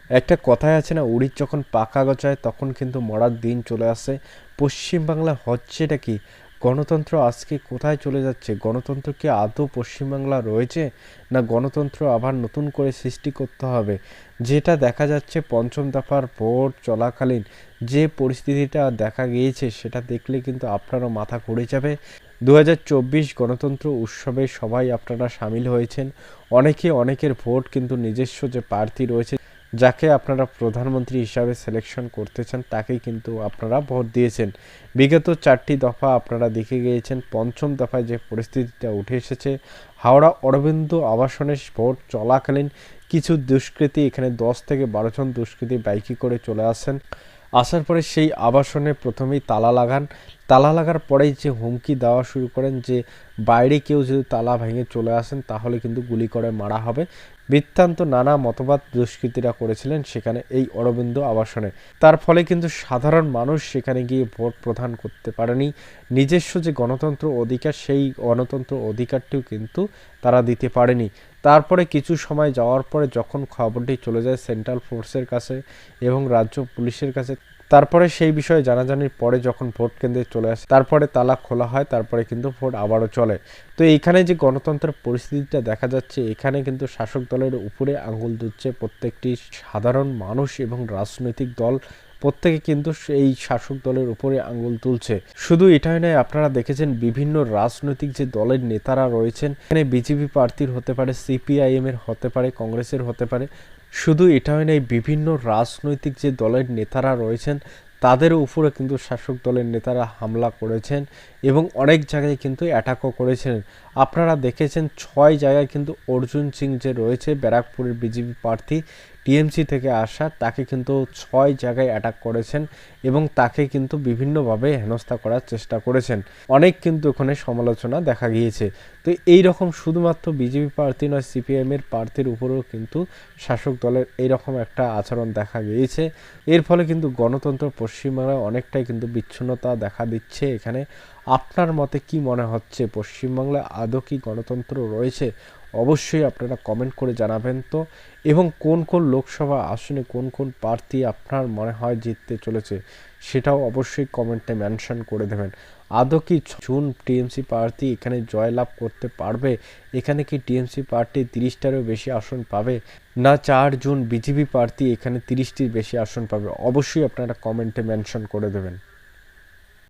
একটা কথায় আছে না, উড়ির যখন পাখা গজায় তখন কিন্তু মরার দিন চলে আসে। পশ্চিমবাংলা হচ্ছেটা কি? গণতন্ত্র আজকে কোথায় চলে যাচ্ছে? গণতন্ত্র কি আদৌ পশ্চিমবাংলা রয়েছে, না গণতন্ত্র আবার নতুন করে সৃষ্টি করতে হবে? যেটা দেখা যাচ্ছে পঞ্চম দফার ভোট চলাকালীন যে পরিস্থিতিটা দেখা গিয়েছে, সেটা দেখলে কিন্তু আপনারও মাথা ঘুরে যাবে। 2024 গণতন্ত্র উৎসবে সবাই আপনারা সামিল হয়েছেন। অনেকে অনেকের ভোট কিন্তু নিজস্ব যে প্রার্থী রয়েছে, যাকে আপনারা প্রধানমন্ত্রী হিসাবে সিলেকশন করতে চান, তাকেই কিন্তু আপনারা ভোট দিয়েছেন। বিগত 4টি দফা আপনারা দেখে গিয়েছেন। পঞ্চম দফায় যে পরিস্থিতিটা উঠে এসেছে, হাওড়া অরবিন্দ আবাসনের ভোট চলাকালীন কিছু দুষ্কৃতী, এখানে 10 থেকে 12 জন দুষ্কৃতী বাইকে করে চলে আসেন। আসার পরে সেই আবাসনে প্রথমেই তালা লাগান। তালা লাগার পরেই যে হুমকি দেওয়া শুরু করেন যে বাইরে কেউ যদি তালা ভেঙে চলে আসেন তাহলে কিন্তু গুলি করে মারা হবে। বৃত্তান্ত নানা মতবাদ দুষ্কৃতীরা করেছিলেন সেখানে এই অরবিন্দ আবাসনে। তার ফলে কিন্তু সাধারণ মানুষ সেখানে গিয়ে ভোট প্রদান করতে পারেনি। নিজস্ব যে গণতন্ত্র অধিকার, সেই গণতন্ত্র অধিকারটিও কিন্তু তারা দিতে পারেনি। তারপরে কিছু সময় যাওয়ার পরে যখন খবরটি চলে যায় সেন্ট্রাল ফোর্সের কাছে এবং রাজ্য পুলিশের কাছে, তারপরে সেই বিষয়ে জানাজানির পরে যখন ভোট কেন্দ্রে চলে আসে, তারপরে তালা খোলা হয়, তারপরে কিন্তু ভোট আবারও চলে। তো এইখানে যে গণতন্ত্রের পরিস্থিতিটা দেখা যাচ্ছে, এখানে কিন্তু শাসক দলের উপরে আঙুল তুলছে প্রত্যেকটি সাধারণ মানুষ এবং রাজনৈতিক দল, প্রত্যেকে কিন্তু এই শাসক দলের উপরে আঙুল তুলছে। শুধু এটাই নয়, আপনারা দেখেছেন বিভিন্ন রাজনৈতিক যে দলের নেতারা রয়েছেন, এখানে বিজেপি প্রার্থীর হতে পারে, সিপিআইএম এর হতে পারে, কংগ্রেসের হতে পারে। শুধু এটাই নয়, বিভিন্ন রাজনৈতিক যে দলের নেতারা রয়েছেন তাদের উপরে কিন্তু শাসক দলের নেতারা হামলা করেছেন এবং অনেক জায়গায় কিন্তু অ্যাটাকও করেছেন। আপনারা দেখেছেন 6 জায়গায় কিন্তু অর্জুন সিং যে রয়েছে ব্যারাকপুরের বিজেপি প্রার্থী, টিএমসি থেকে আসা, তাকে কিন্তু 6 জায়গায় অ্যাটাক করেছেন এবং তাকে কিন্তু বিভিন্নভাবে হেনস্থা করার চেষ্টা করেছেন। অনেক কিন্তু ওখানে সমালোচনা দেখা গিয়েছে। তো এই রকম শুধুমাত্র বিজেপি প্রার্থী নয়, সিপিএম এর প্রার্থীর উপরেও কিন্তু শাসক দলের এইরকম একটা আচরণ দেখা গিয়েছে। এর ফলে কিন্তু গণতন্ত্র পশ্চিমবাংলায় অনেকটাই কিন্তু বিচ্ছিন্নতা দেখা দিচ্ছে। এখানে আপনার মতে কি মনে হচ্ছে, পশ্চিমবাংলায় আদৌ কি গণতন্ত্র রয়েছে? অবশ্যই আপনারা কমেন্ট করে জানাবেন তো। এবং কোন কোন লোকসভা আসনে কোন কোন প্রার্থী আপনার মনে হয় জিততে চলেছে, সেটাও অবশ্যই কমেন্টে মেনশন করে দেবেন। আদৌ কি জুন টিএমসি প্রার্থী এখানে জয়লাভ করতে পারবে? এখানে কি টিএমসি প্রার্থী 30টারও বেশি আসন পাবে, না 4 জুন বিজেপি প্রার্থী এখানে 30টির বেশি আসন পাবে? অবশ্যই আপনারা কমেন্টে মেনশন করে দেবেন।